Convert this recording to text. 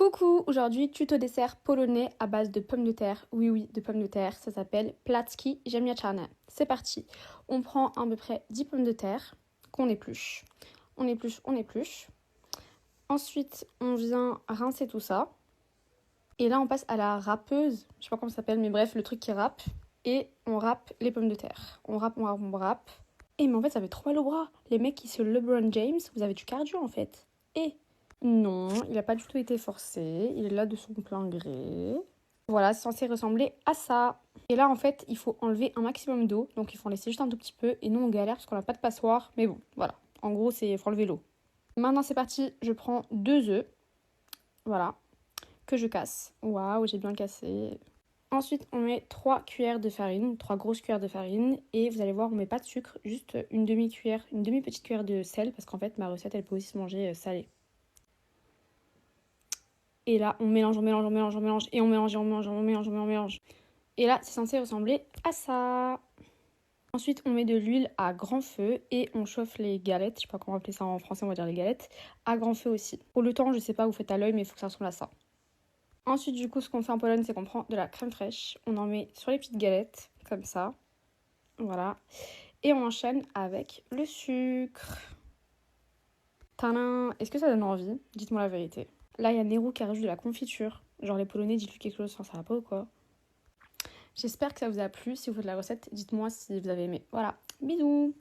Coucou, aujourd'hui tuto dessert polonais à base de pommes de terre. Oui, de pommes de terre, ça s'appelle placki ziemniaczane. C'est parti, on prend à peu près 10 pommes de terre qu'on épluche. On épluche. Ensuite, on vient rincer tout ça. Et là, on passe à la râpeuse, je sais pas comment ça s'appelle, mais bref, le truc qui râpe. Et on râpe les pommes de terre. On râpe. Et mais en fait, ça fait trop mal au bras. Les mecs qui se LeBron James, vous avez du cardio en fait. Et non, il n'a pas du tout été forcé. Il est là de son plein gré. Voilà, c'est censé ressembler à ça. Et là, en fait, il faut enlever un maximum d'eau. Donc, il faut en laisser juste un tout petit peu. Et nous, on galère parce qu'on n'a pas de passoire. Mais bon, voilà. En gros, il faut enlever l'eau. Maintenant, c'est parti. Je prends 2 œufs. Voilà. Que je casse. Waouh, j'ai bien cassé. Ensuite, on met 3 cuillères de farine, 3 grosses cuillères de farine. Et vous allez voir, on met pas de sucre, juste une demi-cuillère, une demi-petite cuillère de sel. Parce qu'en fait, ma recette, elle peut aussi se manger salée. Et là, on mélange, et on mélange. Et là, c'est censé ressembler à ça. Ensuite, on met de l'huile à grand feu et on chauffe les galettes. Je sais pas comment appeler ça en français, on va dire les galettes. À grand feu aussi. Pour le temps, je sais pas, vous faites à l'œil, mais il faut que ça ressemble à ça. Ensuite, du coup, ce qu'on fait en Pologne, c'est qu'on prend de la crème fraîche. On en met sur les petites galettes, comme ça. Voilà. Et on enchaîne avec le sucre. Tadam! Est-ce que ça donne envie? Dites-moi la vérité. Là, il y a Nero qui rajoute de la confiture. Genre les Polonais, dites-lui quelque chose, ça va pas ou quoi? J'espère que ça vous a plu. Si vous faites la recette, dites-moi si vous avez aimé. Voilà, bisous!